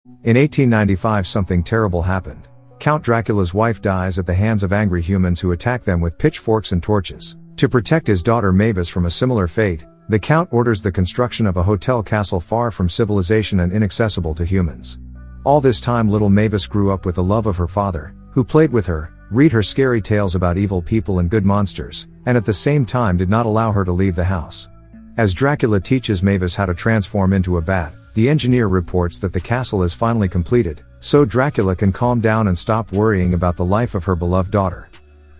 In 1895 something terrible happened. Count Dracula's wife dies at the hands of angry humans who attack them with pitchforks and torches. To protect his daughter Mavis from a similar fate, the Count orders the construction of a hotel castle far from civilization and inaccessible to humans. All this time little Mavis grew up with the love of her father, who played with her, read her scary tales about evil people and good monsters, and at the same time did not allow her to leave the house. As Dracula teaches Mavis how to transform into a bat, the engineer reports that the castle is finally completed, so Dracula can calm down and stop worrying about the life of her beloved daughter.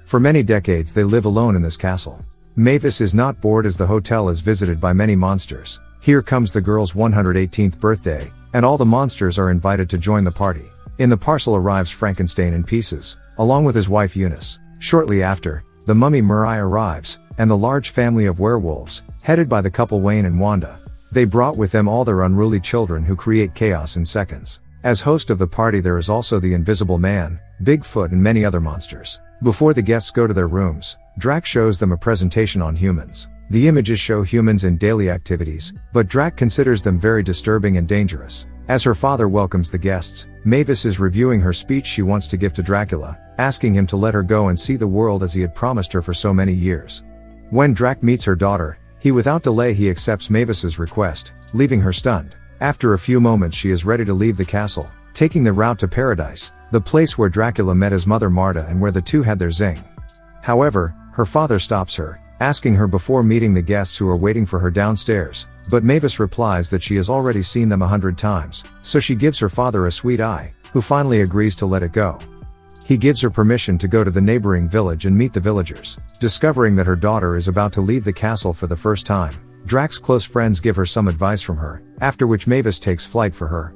For many decades they live alone in this castle. Mavis is not bored as the hotel is visited by many monsters. Here comes the girl's 118th birthday, and all the monsters are invited to join the party. In the parcel arrives Frankenstein in pieces, along with his wife Eunice. Shortly after, the mummy Murray arrives, and the large family of werewolves, headed by the couple Wayne and Wanda. They brought with them all their unruly children who create chaos in seconds. As host of the party there is also the Invisible Man, Bigfoot and many other monsters. Before the guests go to their rooms, Drac shows them a presentation on humans. The images show humans in daily activities, but Drac considers them very disturbing and dangerous. As her father welcomes the guests, Mavis is reviewing her speech she wants to give to Dracula, asking him to let her go and see the world as he had promised her for so many years. When Drac meets her daughter, without delay he accepts Mavis's request, leaving her stunned. After a few moments she is ready to leave the castle, taking the route to Paradise, the place where Dracula met his mother Marta and where the two had their zing. However, her father stops her, asking her before meeting the guests who are waiting for her downstairs, but Mavis replies that she has already seen them 100 times, so she gives her father a sweet eye, who finally agrees to let it go. He gives her permission to go to the neighboring village and meet the villagers. Discovering that her daughter is about to leave the castle for the first time, Drac's close friends give her some advice from her, after which Mavis takes flight for her.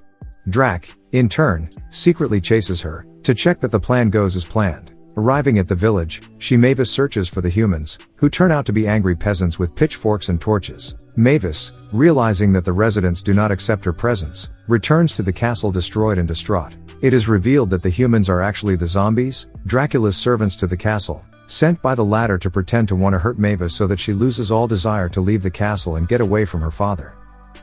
Drac, in turn, secretly chases her, to check that the plan goes as planned. Arriving at the village, Mavis searches for the humans, who turn out to be angry peasants with pitchforks and torches. Mavis, realizing that the residents do not accept her presence, returns to the castle destroyed and distraught. It is revealed that the humans are actually the zombies, Dracula's servants to the castle, sent by the latter to pretend to want to hurt Mavis so that she loses all desire to leave the castle and get away from her father.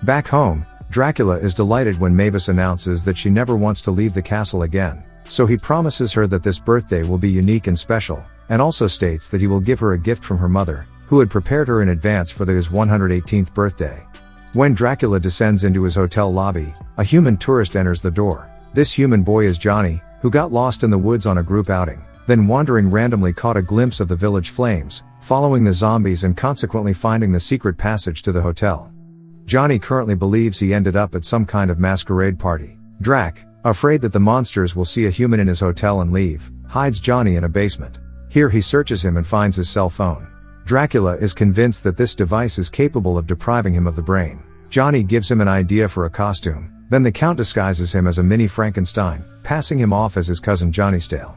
Back home, Dracula is delighted when Mavis announces that she never wants to leave the castle again, so he promises her that this birthday will be unique and special, and also states that he will give her a gift from her mother, who had prepared her in advance for his 118th birthday. When Dracula descends into his hotel lobby, a human tourist enters the door. This human boy is Johnny, who got lost in the woods on a group outing, then wandering randomly caught a glimpse of the village flames, following the zombies and consequently finding the secret passage to the hotel. Johnny currently believes he ended up at some kind of masquerade party. Drac, afraid that the monsters will see a human in his hotel and leave, hides Johnny in a basement. Here he searches him and finds his cell phone. Dracula is convinced that this device is capable of depriving him of the brain. Johnny gives him an idea for a costume, then the Count disguises him as a mini Frankenstein, passing him off as his cousin Johnny Stale.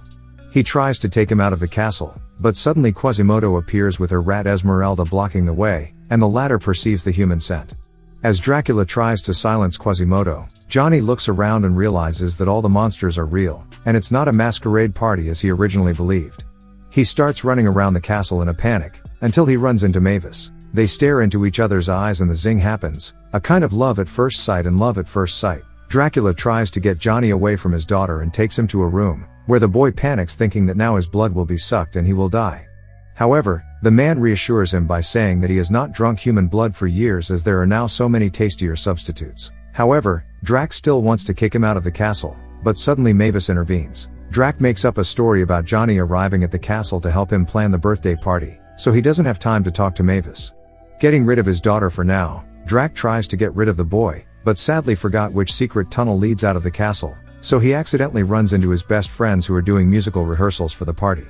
He tries to take him out of the castle, but suddenly Quasimodo appears with her rat Esmeralda blocking the way, and the latter perceives the human scent. As Dracula tries to silence Quasimodo, Johnny looks around and realizes that all the monsters are real, and it's not a masquerade party as he originally believed. He starts running around the castle in a panic, until he runs into Mavis. They stare into each other's eyes and the zing happens, a kind of love at first sight and love at first sight. Dracula tries to get Johnny away from his daughter and takes him to a room, where the boy panics thinking that now his blood will be sucked and he will die. However, the man reassures him by saying that he has not drunk human blood for years as there are now so many tastier substitutes. However, Drac still wants to kick him out of the castle, but suddenly Mavis intervenes. Drac makes up a story about Johnny arriving at the castle to help him plan the birthday party, so he doesn't have time to talk to Mavis. Getting rid of his daughter for now, Drac tries to get rid of the boy, but sadly forgot which secret tunnel leads out of the castle, so he accidentally runs into his best friends who are doing musical rehearsals for the party.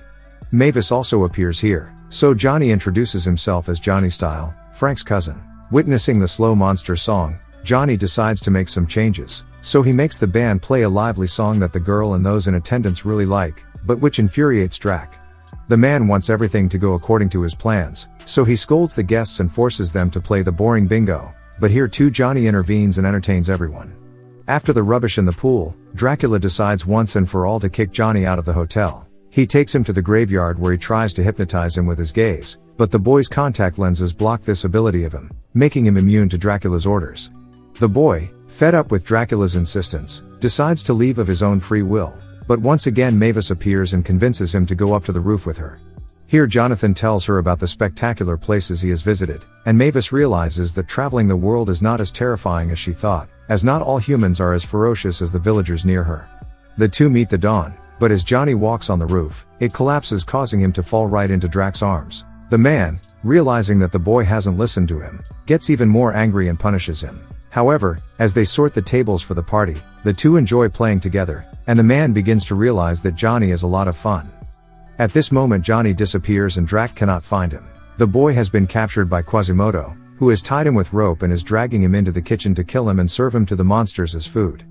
Mavis also appears here, so Johnny introduces himself as Johnny Style, Frank's cousin. Witnessing the slow monster song, Johnny decides to make some changes, so he makes the band play a lively song that the girl and those in attendance really like, but which infuriates Drac. The man wants everything to go according to his plans, so he scolds the guests and forces them to play the boring bingo, but here too Johnny intervenes and entertains everyone. After the rubbish in the pool, Dracula decides once and for all to kick Johnny out of the hotel. He takes him to the graveyard where he tries to hypnotize him with his gaze, but the boy's contact lenses block this ability of him, making him immune to Dracula's orders. The boy, fed up with Dracula's insistence, decides to leave of his own free will. But once again Mavis appears and convinces him to go up to the roof with her. Here Jonathan tells her about the spectacular places he has visited, and Mavis realizes that traveling the world is not as terrifying as she thought, as not all humans are as ferocious as the villagers near her. The two meet the dawn, but as Johnny walks on the roof, it collapses, causing him to fall right into Drac's arms. The man, realizing that the boy hasn't listened to him, gets even more angry and punishes him. However, as they sort the tables for the party, the two enjoy playing together, and the man begins to realize that Johnny is a lot of fun. At this moment Johnny disappears and Drac cannot find him. The boy has been captured by Quasimodo, who has tied him with rope and is dragging him into the kitchen to kill him and serve him to the monsters as food.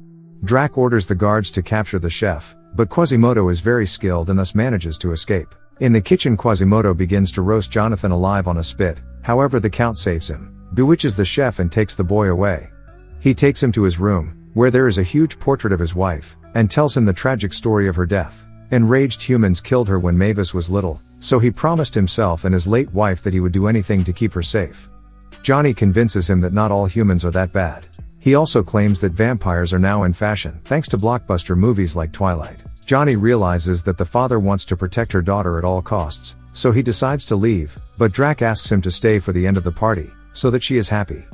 Drac orders the guards to capture the chef, but Quasimodo is very skilled and thus manages to escape. In the kitchen Quasimodo begins to roast Jonathan alive on a spit, however the Count saves him, bewitches the chef and takes the boy away. He takes him to his room, where there is a huge portrait of his wife, and tells him the tragic story of her death. Enraged humans killed her when Mavis was little, so he promised himself and his late wife that he would do anything to keep her safe. Johnny convinces him that not all humans are that bad. He also claims that vampires are now in fashion, thanks to blockbuster movies like Twilight. Johnny realizes that the father wants to protect her daughter at all costs, so he decides to leave, but Drac asks him to stay for the end of the party, so that she is happy.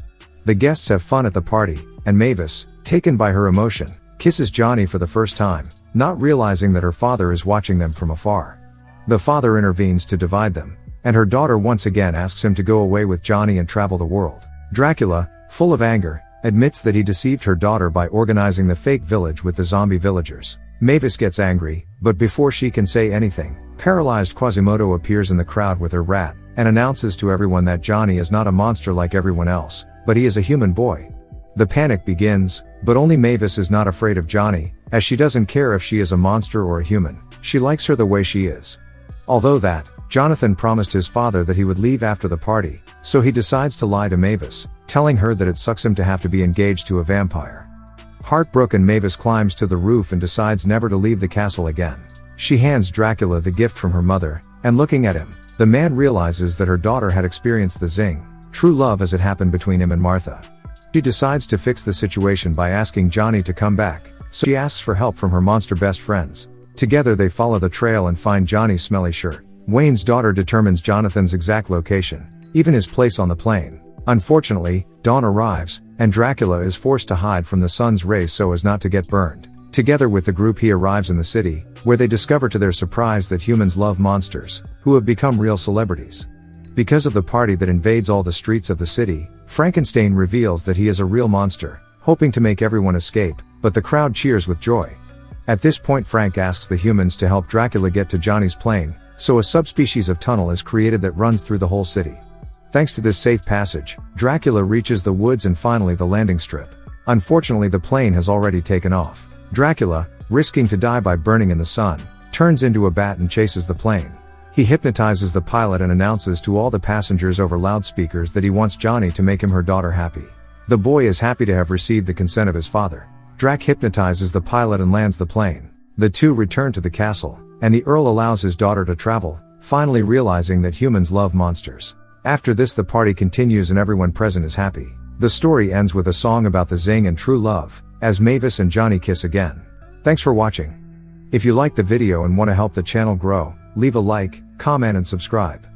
The guests have fun at the party, and Mavis, taken by her emotion, kisses Johnny for the first time, not realizing that her father is watching them from afar. The father intervenes to divide them, and her daughter once again asks him to go away with Johnny and travel the world. Dracula, full of anger, admits that he deceived her daughter by organizing the fake village with the zombie villagers. Mavis gets angry, but before she can say anything, paralyzed Quasimodo appears in the crowd with her rat, and announces to everyone that Johnny is not a monster like everyone else, but he is a human boy. The panic begins, but only Mavis is not afraid of Johnny, as she doesn't care if she is a monster or a human. She likes her the way she is. Although that, Jonathan promised his father that he would leave after the party, so he decides to lie to Mavis, telling her that it sucks him to have to be engaged to a vampire. Heartbroken, Mavis climbs to the roof and decides never to leave the castle again. She hands Dracula the gift from her mother, and looking at him, the man realizes that her daughter had experienced the zing, true love as it happened between him and Martha. She decides to fix the situation by asking Johnny to come back, so she asks for help from her monster best friends. Together they follow the trail and find Johnny's smelly shirt. Wayne's daughter determines Jonathan's exact location, even his place on the plane. Unfortunately, dawn arrives, and Dracula is forced to hide from the sun's rays so as not to get burned. Together with the group he arrives in the city, where they discover to their surprise that humans love monsters, who have become real celebrities. Because of the party that invades all the streets of the city, Frankenstein reveals that he is a real monster, hoping to make everyone escape, but the crowd cheers with joy. At this point Frank asks the humans to help Dracula get to Johnny's plane, so a subspecies of tunnel is created that runs through the whole city. Thanks to this safe passage, Dracula reaches the woods and finally the landing strip. Unfortunately the plane has already taken off. Dracula, risking to die by burning in the sun, turns into a bat and chases the plane. He hypnotizes the pilot and announces to all the passengers over loudspeakers that he wants Johnny to make him her daughter happy. The boy is happy to have received the consent of his father. Drac hypnotizes the pilot and lands the plane. The two return to the castle, and the Earl allows his daughter to travel, finally realizing that humans love monsters. After this the party continues and everyone present is happy. The story ends with a song about the zing and true love, as Mavis and Johnny kiss again. Thanks for watching. If you liked the video and want to help the channel grow, leave a like, comment and subscribe.